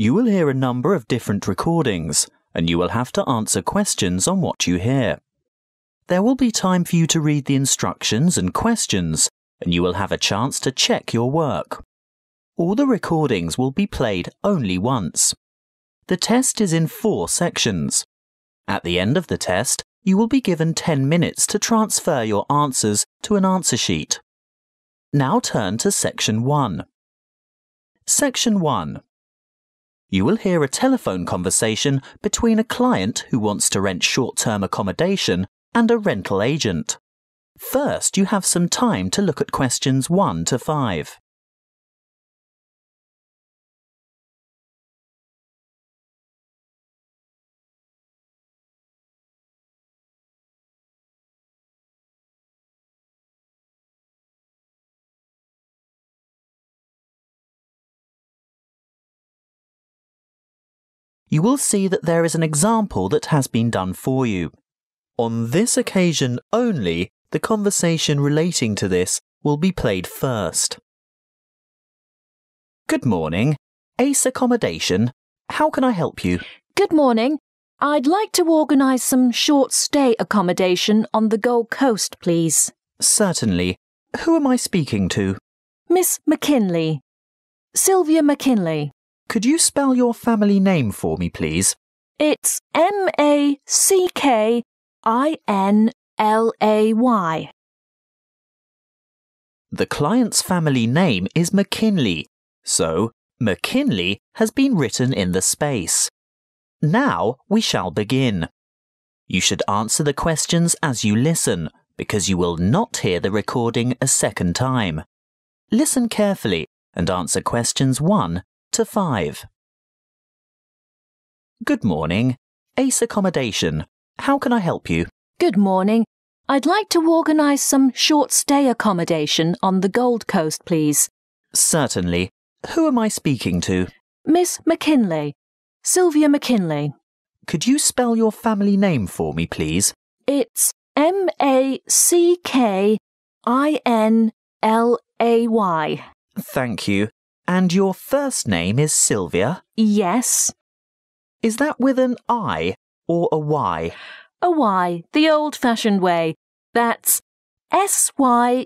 You will hear a number of different recordings, and you will have to answer questions on what you hear. There will be time for you to read the instructions and questions, and you will have a chance to check your work. All the recordings will be played only once. The test is in 4 sections. At the end of the test, you will be given 10 minutes to transfer your answers to an answer sheet. Now turn to Section 1. Section 1. You will hear a telephone conversation between a client who wants to rent short-term accommodation and a rental agent. First, you have some time to look at questions 1 to 5. You will see that there is an example that has been done for you. On this occasion only, the conversation relating to this will be played first. Good morning. Ace Accommodation. How can I help you? Good morning. I'd like to organise some short stay accommodation on the Gold Coast, please. Certainly. Who am I speaking to? Miss McKinley. Sylvia McKinley. Could you spell your family name for me, please? It's MacKinlay. The client's family name is McKinley, so McKinley has been written in the space. Now we shall begin. You should answer the questions as you listen, because you will not hear the recording a second time. Listen carefully and answer questions 1 to 5. Good morning. Ace Accommodation. How can I help you? Good morning. I'd like to organise some short stay accommodation on the Gold Coast, please. Certainly. Who am I speaking to? Miss McKinley. Sylvia McKinley. Could you spell your family name for me, please? It's MacKinlay. Thank you. And your first name is Sylvia? Yes. Is that with an I or a Y? A Y, the old-fashioned way. That's Sylvia.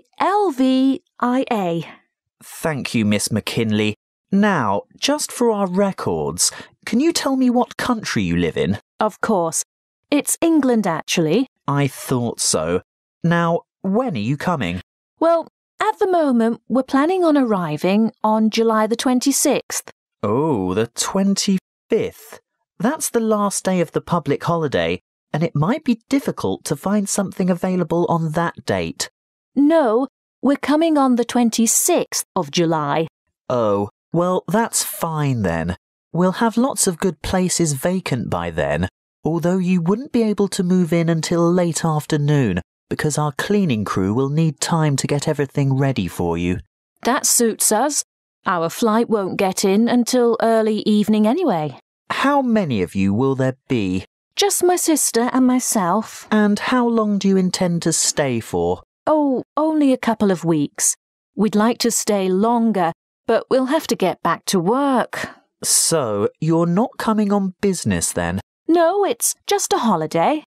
Thank you, Miss McKinley. Now, just for our records, can you tell me what country you live in? Of course. It's England, actually. I thought so. Now, when are you coming? Well, at the moment, we're planning on arriving on July the 26th. Oh, the 25th. That's the last day of the public holiday, and it might be difficult to find something available on that date. No, we're coming on the 26th of July. Oh, well, that's fine then. We'll have lots of good places vacant by then, although you wouldn't be able to move in until late afternoon, because our cleaning crew will need time to get everything ready for you. That suits us. Our flight won't get in until early evening anyway. How many of you will there be? Just my sister and myself. And how long do you intend to stay for? Oh, only a couple of weeks. We'd like to stay longer, but we'll have to get back to work. So, you're not coming on business then? No, it's just a holiday.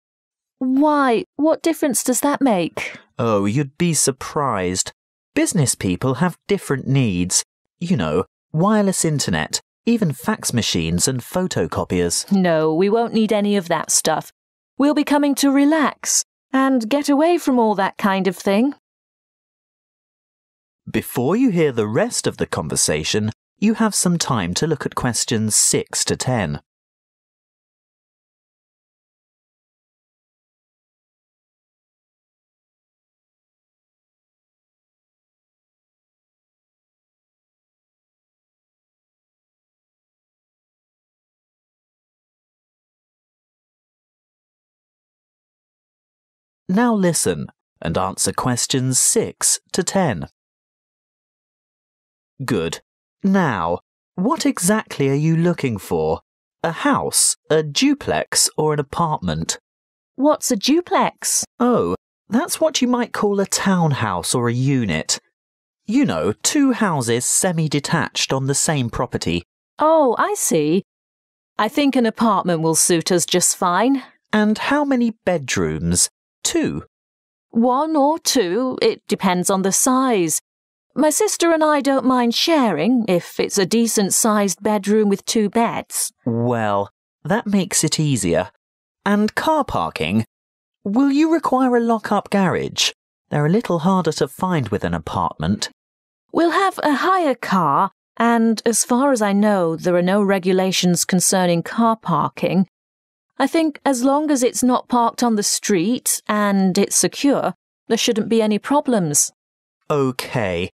Why? What difference does that make? Oh, you'd be surprised. Business people have different needs. You know, wireless internet, even fax machines and photocopiers. No, we won't need any of that stuff. We'll be coming to relax and get away from all that kind of thing. Before you hear the rest of the conversation, you have some time to look at questions 6 to 10. Now listen and answer questions 6 to 10. Good. Now, what exactly are you looking for? A house, a duplex, or an apartment? What's a duplex? Oh, that's what you might call a townhouse or a unit. You know, 2 houses semi-detached on the same property. Oh, I see. I think an apartment will suit us just fine. And how many bedrooms? 2. 1 or 2, it depends on the size. My sister and I don't mind sharing if it's a decent-sized bedroom with 2 beds. Well, that makes it easier. And car parking? Will you require a lock-up garage? They're a little harder to find with an apartment. We'll have a hire car, and as far as I know, there are no regulations concerning car parking. I think as long as it's not parked on the street and it's secure, there shouldn't be any problems. OK.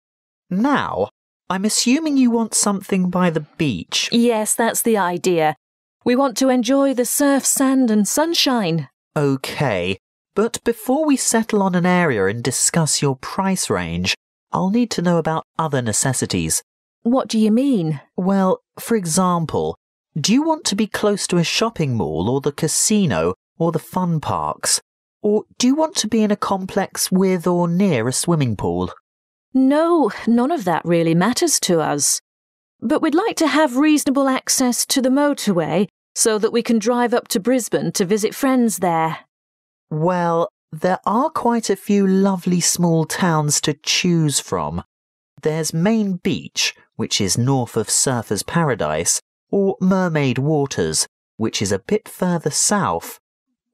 Now, I'm assuming you want something by the beach. Yes, that's the idea. We want to enjoy the surf, sand and sunshine. OK, but before we settle on an area and discuss your price range, I'll need to know about other necessities. What do you mean? Well, for example, do you want to be close to a shopping mall or the casino or the fun parks? Or do you want to be in a complex with or near a swimming pool? No, none of that really matters to us. But we'd like to have reasonable access to the motorway so that we can drive up to Brisbane to visit friends there. Well, there are quite a few lovely small towns to choose from. There's Main Beach, which is north of Surfer's Paradise, or Mermaid Waters, which is a bit further south,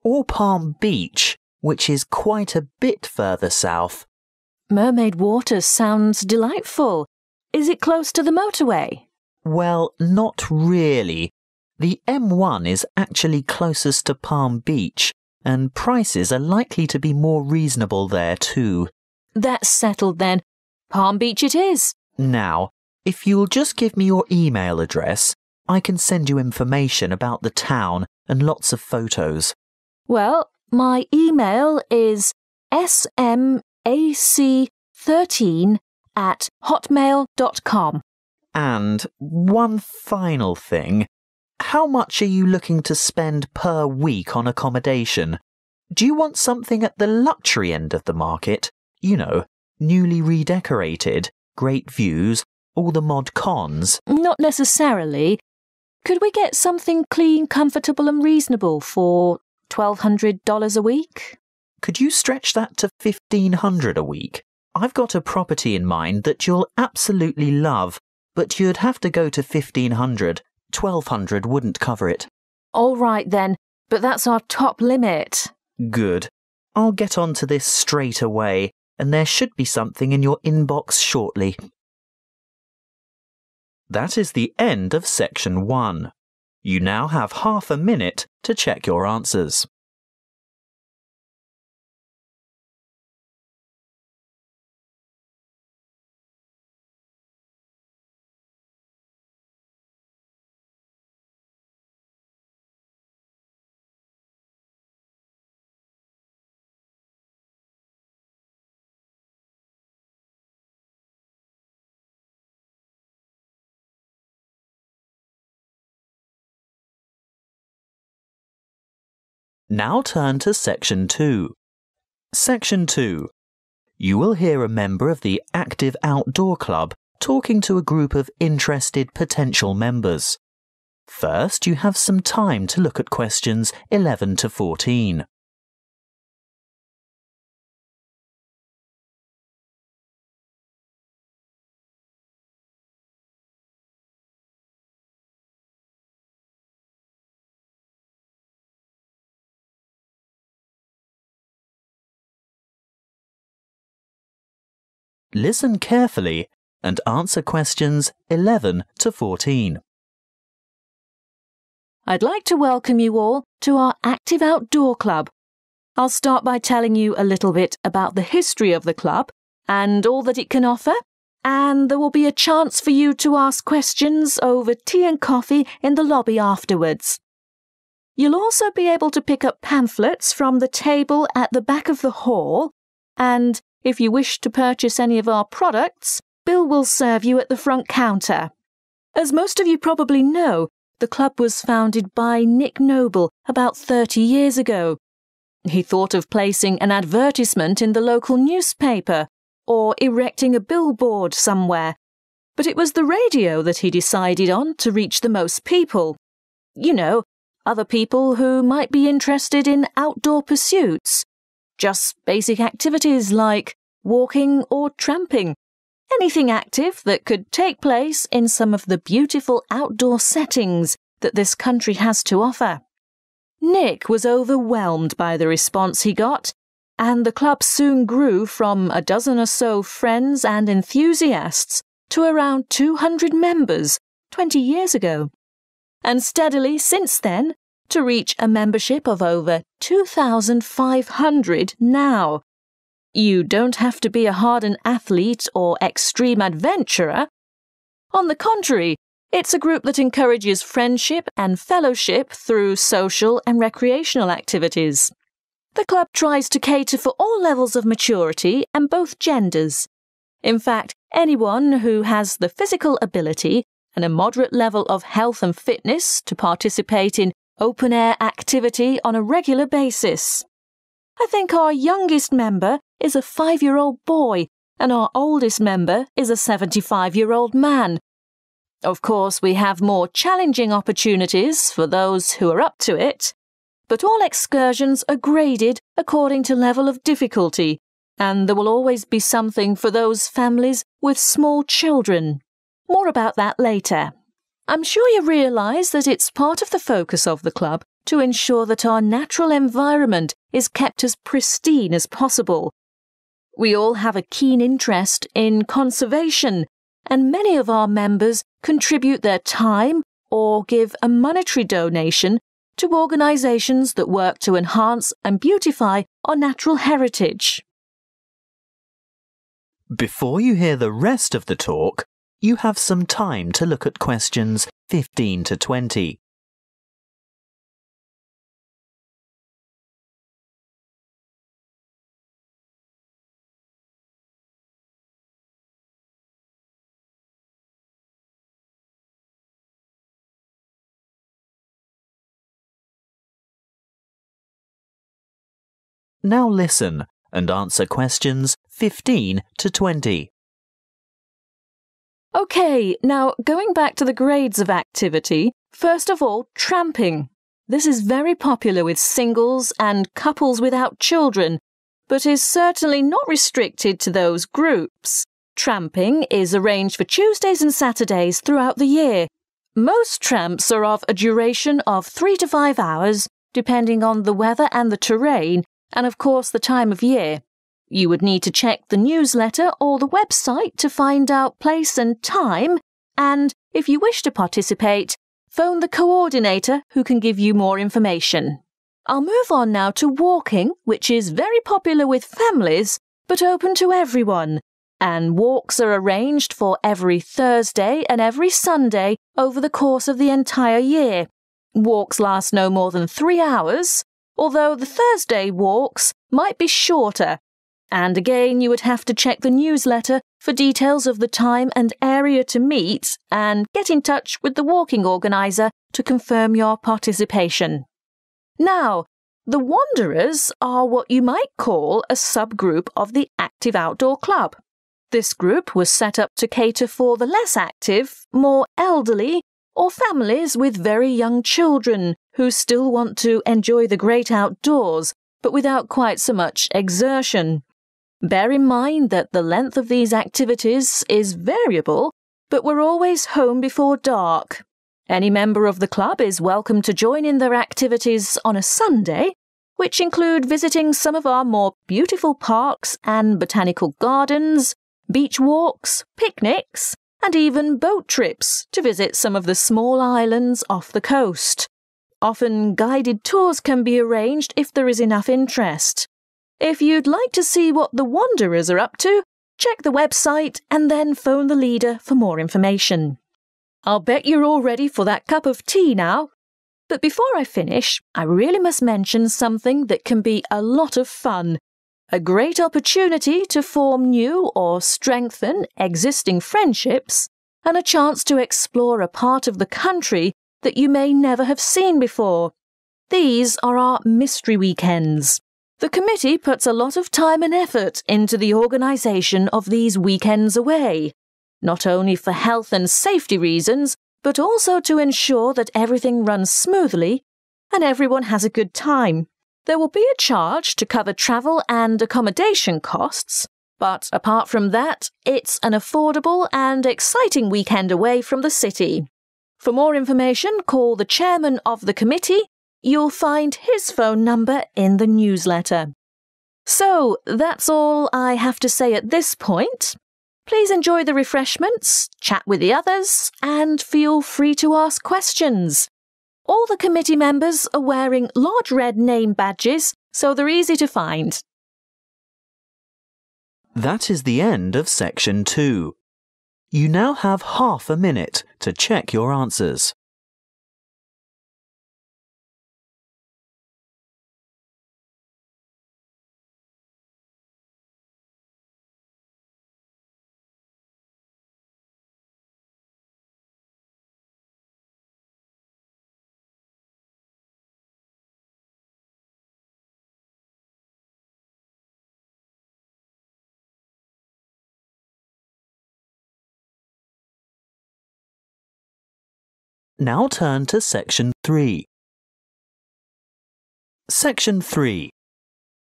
or Palm Beach, which is quite a bit further south. Mermaid Waters sounds delightful. Is it close to the motorway? Well, not really. The M1 is actually closest to Palm Beach, and prices are likely to be more reasonable there too. That's settled then. Palm Beach it is. Now, if you'll just give me your email address, I can send you information about the town and lots of photos. Well, my email is smac13@hotmail.com. And one final thing. How much are you looking to spend per week on accommodation? Do you want something at the luxury end of the market? You know, newly redecorated, great views, all the mod cons? Not necessarily. Could we get something clean, comfortable and reasonable for $1,200 a week? Could you stretch that to $1,500 a week? I've got a property in mind that you'll absolutely love, but you'd have to go to $1,500. $1,200 wouldn't cover it. All right then, but that's our top limit. Good. I'll get onto this straight away, and there should be something in your inbox shortly. That is the end of section 1. You now have half a minute to check your answers. Now turn to Section 2. Section 2. You will hear a member of the Active Outdoor Club talking to a group of interested potential members. First, you have some time to look at questions 11 to 14. Listen carefully and answer questions 11 to 14. I'd like to welcome you all to our Active Outdoor Club. I'll start by telling you a little bit about the history of the club and all that it can offer, and there will be a chance for you to ask questions over tea and coffee in the lobby afterwards. You'll also be able to pick up pamphlets from the table at the back of the hall, and if you wish to purchase any of our products, Bill will serve you at the front counter. As most of you probably know, the club was founded by Nick Noble about 30 years ago. He thought of placing an advertisement in the local newspaper or erecting a billboard somewhere, But it was the radio that he decided on to reach the most people. You know, other people who might be interested in outdoor pursuits. Just basic activities like walking or tramping. Anything active that could take place in some of the beautiful outdoor settings that this country has to offer. Nick was overwhelmed by the response he got, and the club soon grew from a dozen or so friends and enthusiasts to around 200 members 20 years ago, and steadily since then to reach a membership of over 2,500 now. You don't have to be a hardened athlete or extreme adventurer. On the contrary, it's a group that encourages friendship and fellowship through social and recreational activities. The club tries to cater for all levels of maturity and both genders. In fact, anyone who has the physical ability and a moderate level of health and fitness to participate in open-air activity on a regular basis. I think our youngest member is a 5-year-old boy and our oldest member is a 75-year-old man. Of course, we have more challenging opportunities for those who are up to it, but all excursions are graded according to level of difficulty, and there will always be something for those families with small children. More about that later. I'm sure you realise that it's part of the focus of the club to ensure that our natural environment is kept as pristine as possible. We all have a keen interest in conservation, and many of our members contribute their time or give a monetary donation to organisations that work to enhance and beautify our natural heritage. Before you hear the rest of the talk, you have some time to look at questions 15 to 20. Now listen and answer questions 15 to 20. OK, now going back to the grades of activity, first of all, tramping. This is very popular with singles and couples without children, but is certainly not restricted to those groups. Tramping is arranged for Tuesdays and Saturdays throughout the year. Most tramps are of a duration of 3 to 5 hours, depending on the weather and the terrain, and of course the time of year. You would need to check the newsletter or the website to find out place and time, and if you wish to participate, phone the coordinator who can give you more information. I'll move on now to walking, which is very popular with families, but open to everyone. And walks are arranged for every Thursday and every Sunday over the course of the entire year. Walks last no more than 3 hours, although the Thursday walks might be shorter. And again, you would have to check the newsletter for details of the time and area to meet and get in touch with the walking organiser to confirm your participation. Now, the Wanderers are what you might call a subgroup of the Active Outdoor Club. This group was set up to cater for the less active, more elderly, or families with very young children who still want to enjoy the great outdoors, but without quite so much exertion. Bear in mind that the length of these activities is variable, but we're always home before dark. Any member of the club is welcome to join in their activities on a Sunday, which include visiting some of our more beautiful parks and botanical gardens, beach walks, picnics, and even boat trips to visit some of the small islands off the coast. Often guided tours can be arranged if there is enough interest. If you'd like to see what the Wanderers are up to, check the website and then phone the leader for more information. I'll bet you're all ready for that cup of tea now. But before I finish, I really must mention something that can be a lot of fun. A great opportunity to form new or strengthen existing friendships, and a chance to explore a part of the country that you may never have seen before. These are our mystery weekends. The committee puts a lot of time and effort into the organisation of these weekends away. not only for health and safety reasons, but also to ensure that everything runs smoothly and everyone has a good time. There will be a charge to cover travel and accommodation costs, but apart from that, it's an affordable and exciting weekend away from the city. For more information, call the chairman of the committee. You'll find his phone number in the newsletter. So, that's all I have to say at this point. Please enjoy the refreshments, chat with the others, and feel free to ask questions. All the committee members are wearing large red name badges, so they're easy to find. That is the end of section 2. You now have half a minute to check your answers. Now turn to section 3. Section 3.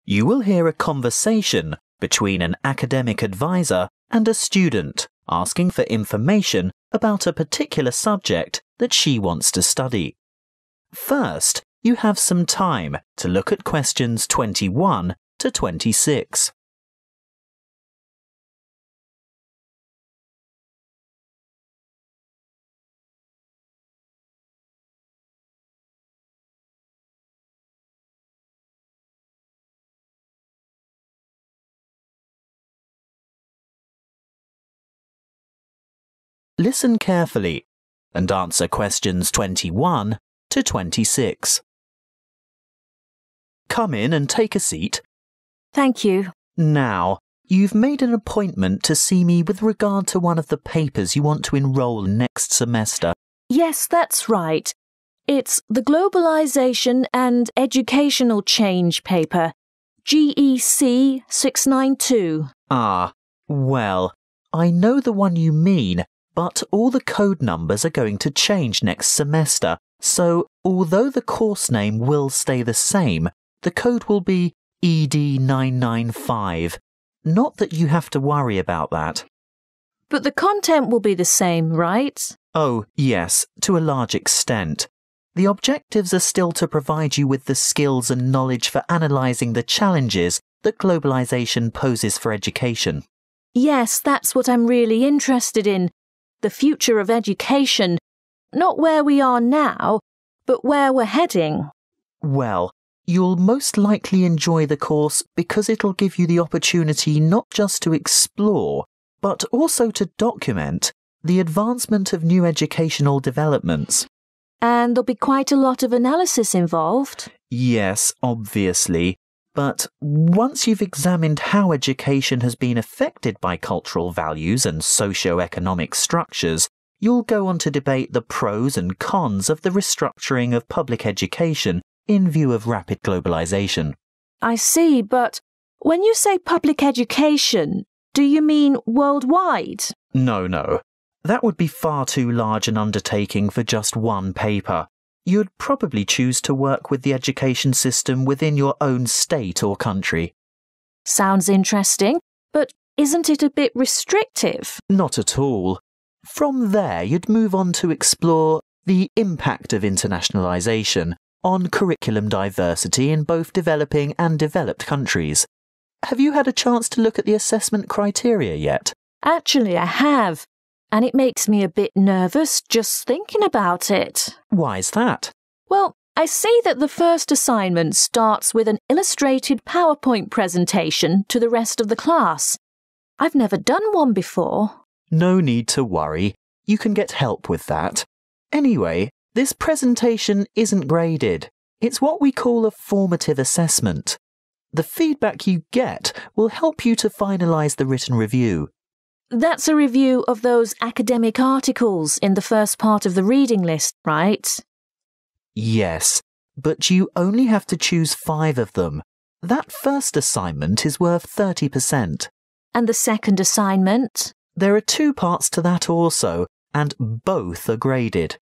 You will hear a conversation between an academic advisor and a student asking for information about a particular subject that she wants to study. First, you have some time to look at questions 21 to 26. Listen carefully and answer questions 21 to 26. Come in and take a seat. Thank you. Now, you've made an appointment to see me with regard to one of the papers you want to enroll in next semester. Yes, that's right. It's the Globalization and Educational Change paper, GEC 692. Ah, well, I know the one you mean, but all the code numbers are going to change next semester, so although the course name will stay the same, the code will be ED995. Not that you have to worry about that. But the content will be the same, right? Oh, yes, to a large extent. The objectives are still to provide you with the skills and knowledge for analysing the challenges that globalisation poses for education. Yes, that's what I'm really interested in. The future of education. Not where we are now, but where we're heading. Well, you'll most likely enjoy the course because it'll give you the opportunity not just to explore, but also to document the advancement of new educational developments. And there'll be quite a lot of analysis involved. Yes, obviously. But once you've examined how education has been affected by cultural values and socio-economic structures, you'll go on to debate the pros and cons of the restructuring of public education in view of rapid globalization. I see, but when you say public education, do you mean worldwide? No. That would be far too large an undertaking for just one paper. You'd probably choose to work with the education system within your own state or country. Sounds interesting, but isn't it a bit restrictive? Not at all. From there, you'd move on to explore the impact of internationalization on curriculum diversity in both developing and developed countries. Have you had a chance to look at the assessment criteria yet? Actually, I have. And it makes me a bit nervous just thinking about it. Why's that? Well, I see that the first assignment starts with an illustrated PowerPoint presentation to the rest of the class. I've never done one before. No need to worry. You can get help with that. Anyway, this presentation isn't graded. It's what we call a formative assessment. The feedback you get will help you to finalise the written review. That's a review of those academic articles in the first part of the reading list, right? Yes, but you only have to choose 5 of them. That first assignment is worth 30%. And the second assignment? There are 2 parts to that also, and both are graded.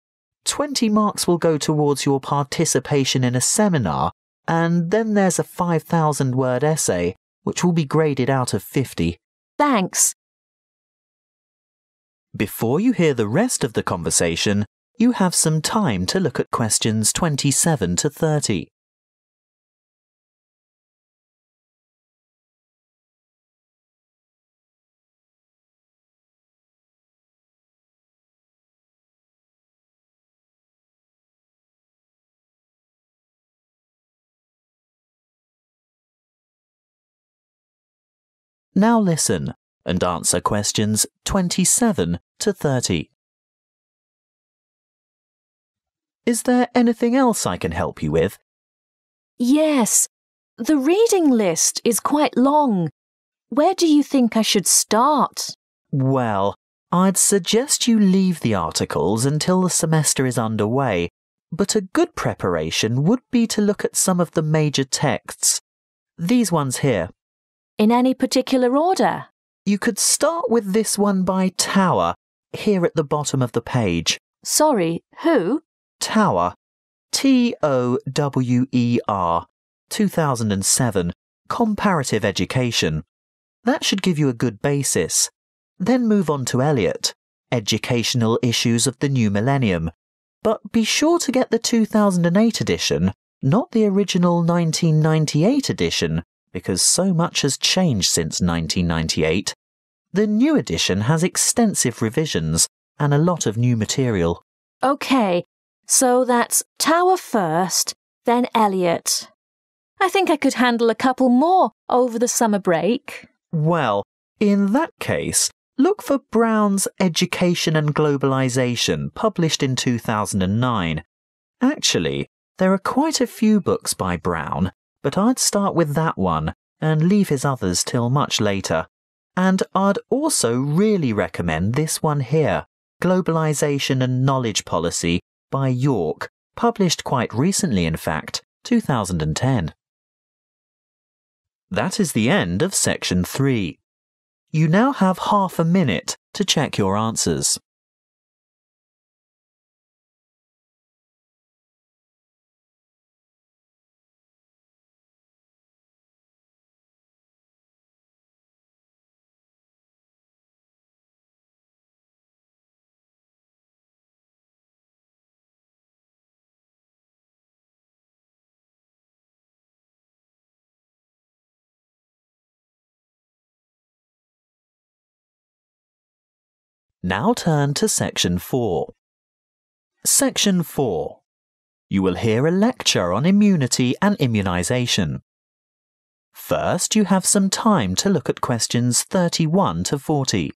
20 marks will go towards your participation in a seminar, and then there's a 5,000-word essay, which will be graded out of 50. Thanks. Before you hear the rest of the conversation, you have some time to look at questions 27 to 30. Now listen and answer questions 27 to 30. Is there anything else I can help you with? Yes, the reading list is quite long. Where do you think I should start? Well, I'd suggest you leave the articles until the semester is underway, but a good preparation would be to look at some of the major texts. These ones here. In any particular order? You could start with this one by Tower, here at the bottom of the page. Sorry, who? Tower. Tower. 2007. Comparative Education. That should give you a good basis. Then move on to Eliot. Educational Issues of the New Millennium. But be sure to get the 2008 edition, not the original 1998 edition, because so much has changed since 1998. The new edition has extensive revisions and a lot of new material. OK, so that's Tower first, then Eliot. I think I could handle a couple more over the summer break. Well, in that case, look for Brown's Education and Globalization, published in 2009. Actually, there are quite a few books by Brown, but I'd start with that one and leave his others till much later. And I'd also really recommend this one here, Globalization and Knowledge Policy by York, published quite recently in fact, 2010. That is the end of section 3. You now have half a minute to check your answers. Now turn to Section 4. Section 4. You will hear a lecture on immunity and immunisation. First, you have some time to look at questions 31 to 40.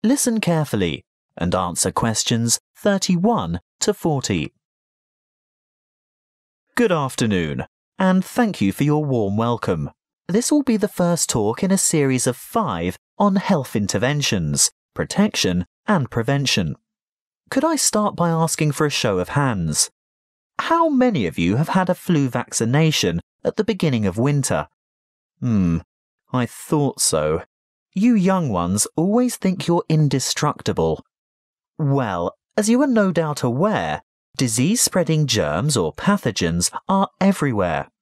Listen carefully and answer questions 31 to 40. Good afternoon, and thank you for your warm welcome. This will be the first talk in a series of 5 on health interventions, protection and prevention. Could I start by asking for a show of hands? How many of you have had a flu vaccination at the beginning of winter? I thought so. You young ones always think you're indestructible. Well, as you are no doubt aware, disease-spreading germs or pathogens are everywhere.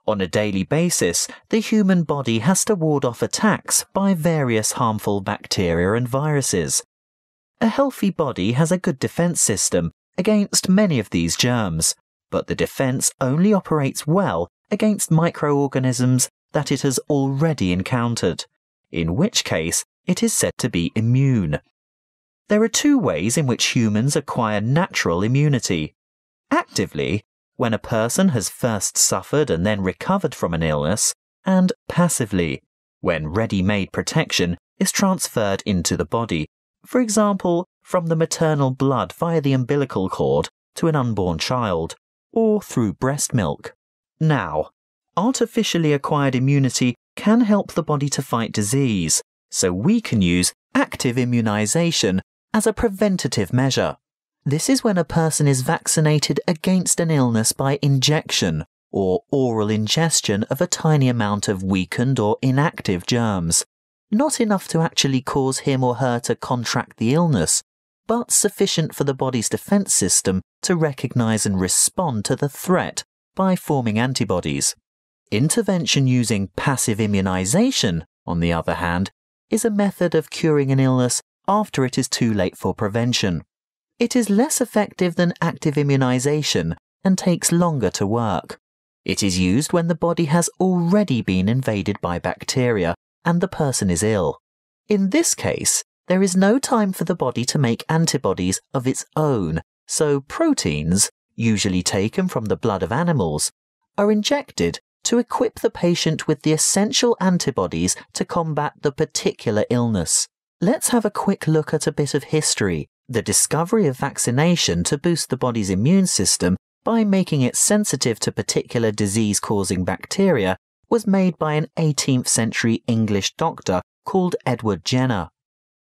On a daily basis, the human body has to ward off attacks by various harmful bacteria and viruses. A healthy body has a good defense system against many of these germs, but the defense only operates well against microorganisms that it has already encountered, in which case it is said to be immune. There are 2 ways in which humans acquire natural immunity. Actively, when a person has first suffered and then recovered from an illness, and passively, when ready-made protection is transferred into the body, for example, from the maternal blood via the umbilical cord to an unborn child, or through breast milk. Now, artificially acquired immunity can help the body to fight disease, so we can use active immunization as a preventative measure. This is when a person is vaccinated against an illness by injection or oral ingestion of a tiny amount of weakened or inactive germs, not enough to actually cause him or her to contract the illness, but sufficient for the body's defense system to recognize and respond to the threat by forming antibodies. Intervention using passive immunization, on the other hand, is a method of curing an illness after it is too late for prevention. It is less effective than active immunization and takes longer to work. It is used when the body has already been invaded by bacteria and the person is ill. In this case, there is no time for the body to make antibodies of its own, so proteins, usually taken from the blood of animals, are injected to equip the patient with the essential antibodies to combat the particular illness. Let's have a quick look at a bit of history. The discovery of vaccination to boost the body's immune system by making it sensitive to particular disease-causing bacteria was made by an 18th century English doctor called Edward Jenner.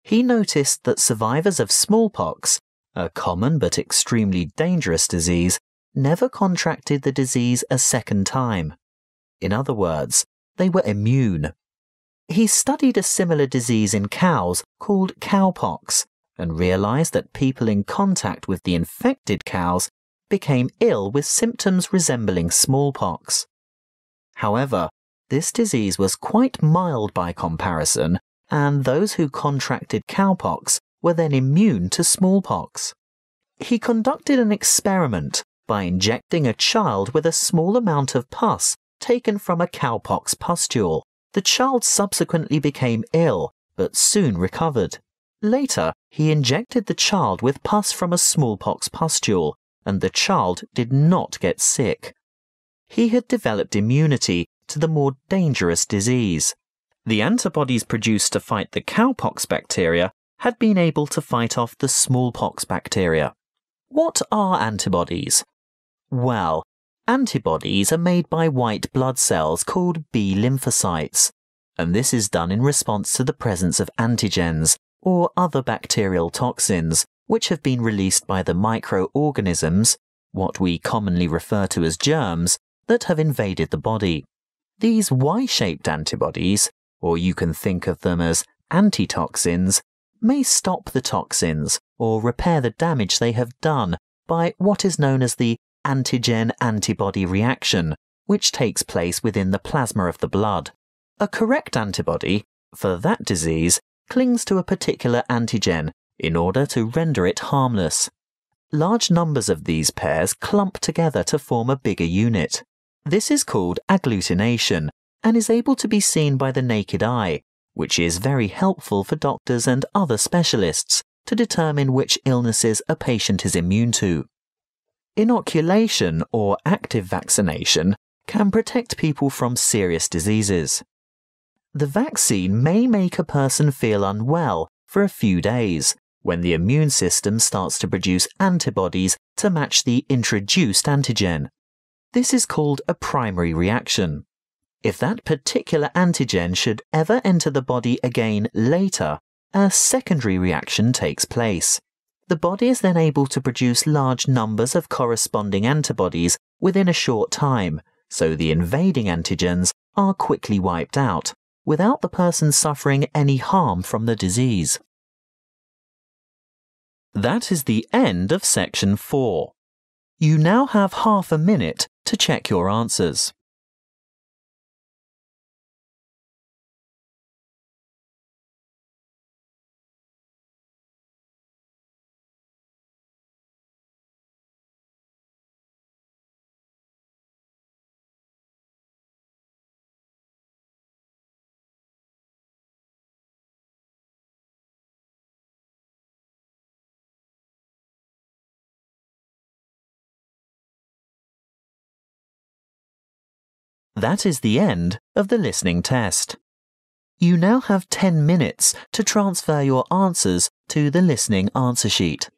He noticed that survivors of smallpox, a common but extremely dangerous disease, never contracted the disease a second time. In other words, they were immune. He studied a similar disease in cows called cowpox and realized that people in contact with the infected cows became ill with symptoms resembling smallpox. However, this disease was quite mild by comparison, and those who contracted cowpox were then immune to smallpox. He conducted an experiment by injecting a child with a small amount of pus taken from a cowpox pustule. The child subsequently became ill, but soon recovered. Later, he injected the child with pus from a smallpox pustule, and the child did not get sick. He had developed immunity to the more dangerous disease. The antibodies produced to fight the cowpox bacteria had been able to fight off the smallpox bacteria. What are antibodies? Well, antibodies are made by white blood cells called B lymphocytes, and this is done in response to the presence of antigens, or other bacterial toxins, which have been released by the microorganisms, what we commonly refer to as germs, that have invaded the body. These Y-shaped antibodies, or you can think of them as antitoxins, may stop the toxins or repair the damage they have done by what is known as the antigen-antibody reaction, which takes place within the plasma of the blood. A correct antibody, for that disease, clings to a particular antigen in order to render it harmless. Large numbers of these pairs clump together to form a bigger unit. This is called agglutination and is able to be seen by the naked eye, which is very helpful for doctors and other specialists to determine which illnesses a patient is immune to. Inoculation or active vaccination can protect people from serious diseases. The vaccine may make a person feel unwell for a few days when the immune system starts to produce antibodies to match the introduced antigen. This is called a primary reaction. If that particular antigen should ever enter the body again later, a secondary reaction takes place. The body is then able to produce large numbers of corresponding antibodies within a short time, so the invading antigens are quickly wiped out, without the person suffering any harm from the disease. That is the end of section 4. You now have half a minute to check your answers. That is the end of the listening test. You now have 10 minutes to transfer your answers to the listening answer sheet.